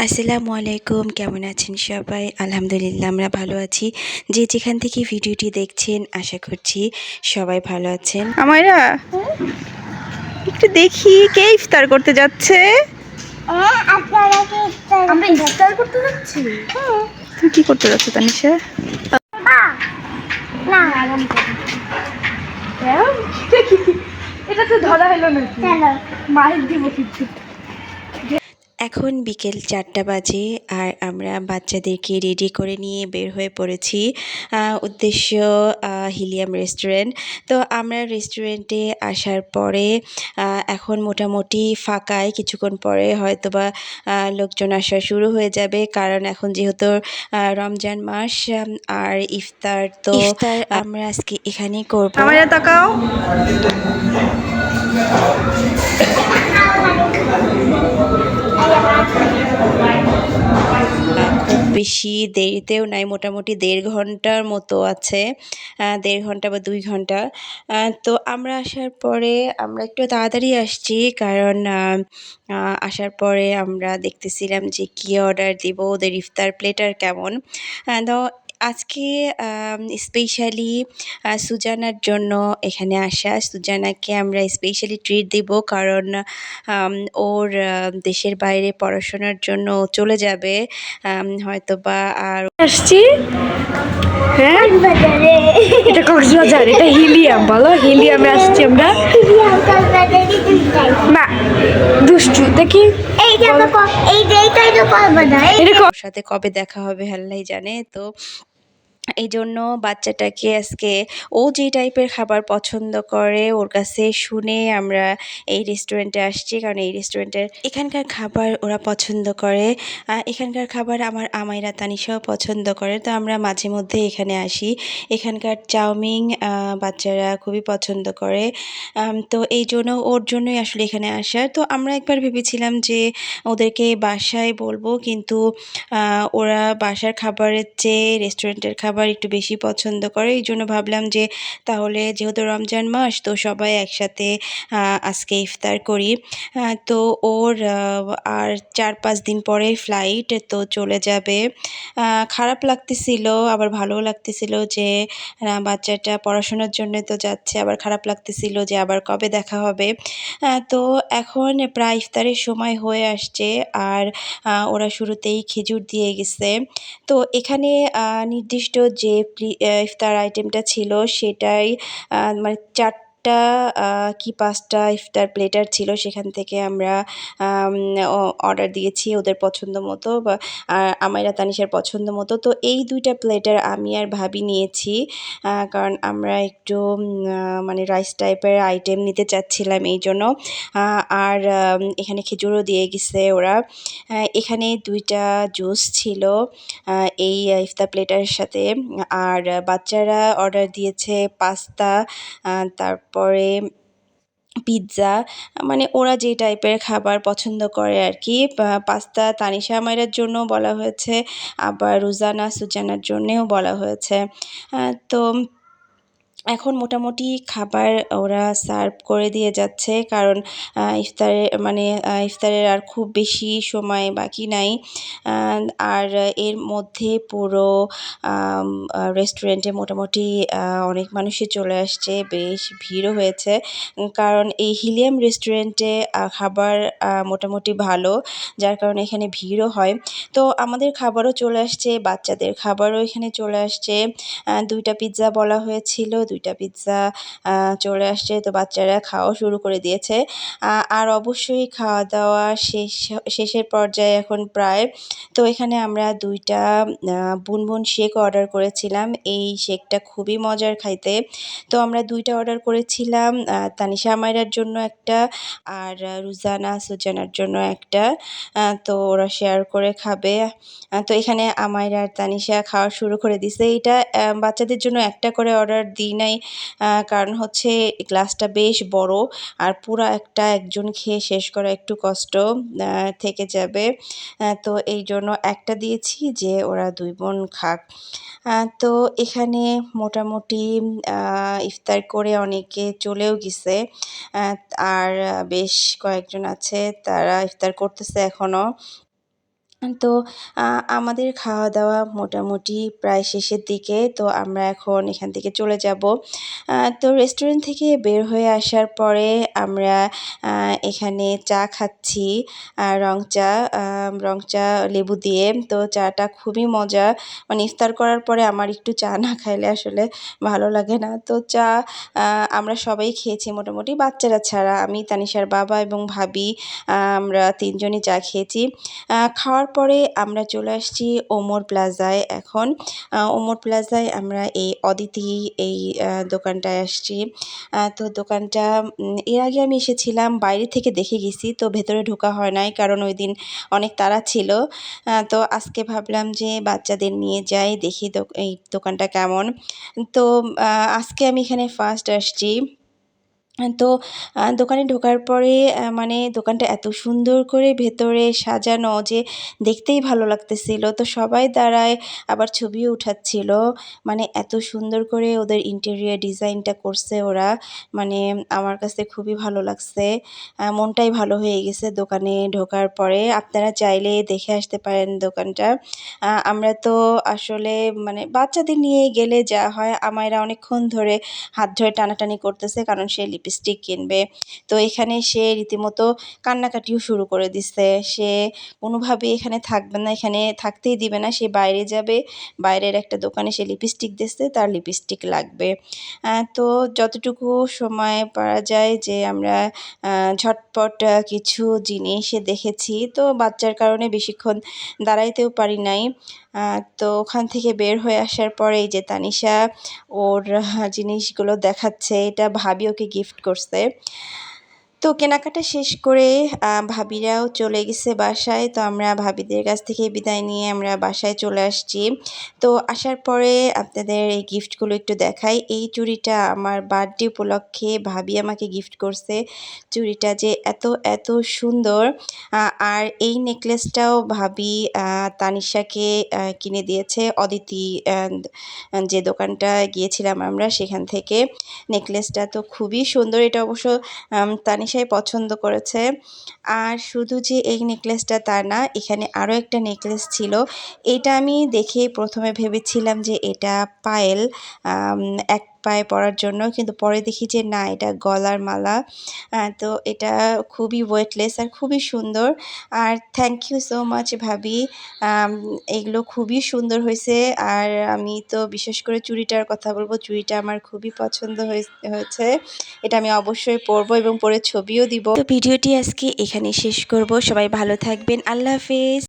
আসসালামু আলাইকুম, কেমন আছেন সবাই? আলহামদুলিল্লাহ আমরা ভালো আছি। যে যেখান থেকে ভিডিওটি দেখছেন আশা করছি সবাই ভালো আছেন। আমায়রা একটু দেখি কে ইফতার করতে যাচ্ছে। আমরা ইফতার করতে যাচ্ছি। তুমি কি করতে যাচ্ছ তানিশা? এটা তো ধরা হলো না, মাইক দিব কিন্তু। এখন বিকেল 4টা বাজে আর আমরা বাচ্চাদেরকে রেডি করে নিয়ে বের হয়ে পড়েছি। উদ্দেশ্য হিলিয়াম রেস্টুরেন্ট। তো আমরা রেস্টুরেন্টে আসার পরে এখন মোটামুটি ফাঁকায়, কিছুক্ষণ পরে হয়তোবা লোকজন আসা শুরু হয়ে যাবে, কারণ এখন যেহেতু রমজান মাস আর ইফতার আমরা আজকে এখানেই করব। আমায়রা তাকাও। খুব বেশি দেরিতেও নাই, মোটামুটি 1.5 ঘন্টার মতো আছে, 1.5 ঘন্টা বা 2 ঘন্টা। তো আমরা আসার পরে আমরা একটু তাড়াতাড়ি আসছি, কারণ আসার পরে আমরা দেখতেছিলাম যে কী অর্ডার দিব, ওদের ইফতার প্লেটার কেমন। তো আজকে স্পেশালি সুজানার জন্য এখানে আসা। সুজানাকে আমরা স্পেশালি ট্রিট দিব, কারণ ওর দেশের বাইরে পড়াশোনার জন্য ও চলে যাবে হয়তোবা। আর আসছি, হ্যাঁ এটা কক্সবাজার, এটা হিলিয়াম। বলো হিলিয়ামে আসছি আমরা। না দুষ্টু দেখি ওর সাথে কবে দেখা হবে আল্লাহই জানে। তো এই জন্য বাচ্চাটাকে আজকে ও যে টাইপের খাবার পছন্দ করে ওর কাছে শুনে আমরা এই রেস্টুরেন্টে আসছি, কারণ এই রেস্টুরেন্টের এখানকার খাবার ওরা পছন্দ করে। এখানকার খাবার আমার আমাইরা তানিশাও পছন্দ করে, তো আমরা মাঝে মধ্যে এখানে আসি। এখানকার চাউমিন বাচ্চারা খুবই পছন্দ করে। তো এই জন্য ওর জন্যই আসলে এখানে আসা। তো আমরা একবার ভেবেছিলাম যে ওদেরকে বাসায় বলবো, কিন্তু ওরা বাসার খাবারের চেয়ে রেস্টুরেন্টের খাবার একটু বেশি পছন্দ করে। এই জন্য ভাবলাম যে তাহলে যেহেতু রমজান মাস, তো সবাই একসাথে আজকে ইফতার করি। তো ওর আর 4-5 দিন পরে ফ্লাইট, তো চলে যাবে। খারাপ লাগতেছিল আবার ভালোও লাগতেছিল যে বাচ্চাটা পড়াশোনার জন্য তো যাচ্ছে, আবার খারাপ লাগতেছিল যে আবার কবে দেখা হবে। তো এখন প্রায় ইফতারের সময় হয়ে আসছে, আর ওরা শুরুতেই খেজুর দিয়ে গেছে। তো এখানে নির্দিষ্ট যে ইফতার আইটেমটা ছিল সেটাই, মানে 4টা কি 5টা ইফতার প্লেটার ছিল, সেখান থেকে আমরা অর্ডার দিয়েছি ওদের পছন্দ মতো, বা আমাইরা তানিশার পছন্দ মতো। তো এই 2টা প্লেটার আমি আর ভাবি নিয়েছি, কারণ আমরা একটু মানে রাইস টাইপের আইটেম নিতে চাচ্ছিলাম এই জন্য। আর এখানে খেজুরও দিয়ে গেছে ওরা। এখানে 2টা জুস ছিল এই ইফতার প্লেটারের সাথে। আর বাচ্চারা অর্ডার দিয়েছে পাস্তা, তারপরে পিৎজা, মানে ওরা যে টাইপের খাবার পছন্দ করে আর কি। পাস্তা তানিশা আমাইরার জন্য বলা হয়েছে, আবার রুজানা সুজানার জন্যেও বলা হয়েছে। তো এখন মোটামুটি খাবার ওরা সার্ভ করে দিয়ে যাচ্ছে, কারণ ইফতারের আর খুব বেশি সময় বাকি নাই। আর এর মধ্যে পুরো রেস্টুরেন্টে মোটামুটি অনেক মানুষই চলে আসছে, বেশ ভিড়ও হয়েছে। কারণ এই হিলিয়াম রেস্টুরেন্টে খাবার মোটামুটি ভালো, যার কারণে এখানে ভিড়ও হয়। তো আমাদের খাবারও চলে আসছে, বাচ্চাদের খাবারও এখানে চলে আসছে। 2টা পিৎজা বলা হয়েছিল, 2টা পিৎজা চলে আসছে। তো বাচ্চারা খাওয়া শুরু করে দিয়েছে। আর অবশ্যই খাওয়া দাওয়া শেষের পর্যায়ে এখন প্রায়। তো এখানে আমরা 2টা বুনবুন শেক অর্ডার করেছিলাম। এই শেকটা খুবই মজার খাইতে। তো আমরা 2টা অর্ডার করেছিলাম, তানিশা আমাইরার জন্য একটা, আর রুজানা সুজানার জন্য একটা। তো ওরা শেয়ার করে খাবে। তো এখানে আমাইরা আর তানিশা খাওয়া শুরু করে দিছে। এটা বাচ্চাদের জন্য একটা করে অর্ডার দিই নাই, কারণ হচ্ছে গ্লাসটা বেশ বড়, আর পুরা একজন খেয়ে শেষ করা একটু কষ্ট থেকে যাবে। তো এই জন্য একটা দিয়েছি যে ওরা 2 বোন খাক। তো এখানে মোটামুটি ইফতার করে অনেকে চলেও গেছে, আর বেশ কয়েকজন আছে তারা ইফতার করতেছে এখনও। তো আমাদের খাওয়া-দাওয়া মোটামুটি প্রায় শেষের দিকে। তো আমরা এখন এখান থেকে চলে যাব। তো রেস্টুরেন্ট থেকে বের হয়ে আসার পরে আমরা এখানে চা খাচ্ছি। রং চা লেবু দিয়ে। তো চাটা খুবই মজা। মানে ইফতার করার পরে আমার একটু চা না খাইলে আসলে ভালো লাগে না। তো চা আ আমরা সবাই খেয়েছি মোটামুটি বাচ্চারা ছাড়া। আমি, তানিশার বাবা এবং ভাবি আমরা ৩ জনই চা খেয়েছি। খাওয়ার পরে আমরা চলে আসছি ওমর প্লাজায় এখন। ওমর প্লাজায় আমরা এই অদিতি এই দোকানটায় আসছি। তো দোকানটা এর আগে আমি এসেছিলাম, বাইরে থেকে দেখে গেছি। তো ভেতরে ঢোকা হয় নাই কারণ ওইদিন অনেক তাড়া ছিল। তো আজকে ভাবলাম যে বাচ্চাদের নিয়ে যাই, দেখি এই দোকানটা কেমন। তো আজকে আমি এখানে ফার্স্ট আসছি। তো দোকানে ঢোকার পরে মানে দোকানটা এত সুন্দর করে ভেতরে সাজানো যে দেখতেই ভালো লাগতেছিল। তো সবাই দাঁড়ায় আবার ছবিও উঠাচ্ছিল। মানে এত সুন্দর করে ওদের ইন্টেরিয়র ডিজাইনটা করছে ওরা। মানে আমার কাছে খুবই ভালো লাগছে। মনটাই ভালো হয়ে গেছে দোকানে ঢোকার পরে। আপনারা চাইলে দেখে আসতে পারেন দোকানটা। আমরা তো আসলে মানে বাচ্চাদের নিয়ে গেলে যা হয়, আমাইরা অনেকক্ষণ ধরে হাত ধরে টানাটানি করতেছে কারণ সে লিপস্টিক কিনবে। তো এখানে সে রীতিমতো কান্নাকাটিও শুরু করে দিছে। সে কোনোভাবেই এখানে থাকবে না, এখানে থাকতেই দিবে না। সে বাইরে যাবে। বাইরের একটা দোকানে সে লিপস্টিক দেখছে, তার লিপস্টিক লাগবে। তো যতটুকু সময় পারা যায় যে আমরা ঝটপট কিছু জিনিস দেখেছি। তো বাচ্চার কারণে বেশিক্ষণ দাঁড়াইতেও পারি নাই। তো ওখান থেকে বের হয়ে আসার পরে এই যে তানিশা ওর জিনিসগুলো দেখাচ্ছে। এটা ভাবি ওকে গিফট করছে। তো কেনাকাটা শেষ করে ভাবিরাও চলে গেছে বাসায়। তো আমরা ভাবিদের কাছ থেকে বিদায় নিয়ে আমরা বাসায় চলে আসছি। তো আসার পরে আপনাদের এই গিফটগুলো একটু দেখাই। এই চুড়িটা আমার বার্থডে উপলক্ষে ভাবি আমাকে গিফট করছে। চুড়িটা যে এত সুন্দর। আর এই নেকলেসটাও ভাবি তানিশাকে কিনে দিয়েছে অদিতি যে দোকানটা গিয়েছিলাম আমরা সেখান থেকে। নেকলেসটা তো খুবই সুন্দর। এটা অবশ্য তানিশাই পছন্দ করেছে। আর শুধু যে এই নেকলেসটা তা না, এখানে আরও একটা নেকলেস ছিল। এটা আমি দেখে প্রথমে ভেবেছিলাম যে এটা পায়েল, এক পায়ে পরার জন্য। কিন্তু পরে দেখি যে না, এটা গলার মালা। তো এটা খুবই ওয়েটলেস আর খুবই সুন্দর। আর থ্যাংক ইউ সো মাচ ভাবি। এগুলো খুবই সুন্দর হয়েছে। আর আমি তো বিশেষ করে চুড়িটার কথা বলব। চুড়িটা আমার খুবই পছন্দ হয়েছে। এটা আমি অবশ্যই পরবো এবং পরে ছবিও দিব। তো ভিডিওটি আজকে এখানেই শেষ করব। সবাই ভালো থাকবেন। আল্লাহ হাফেজ।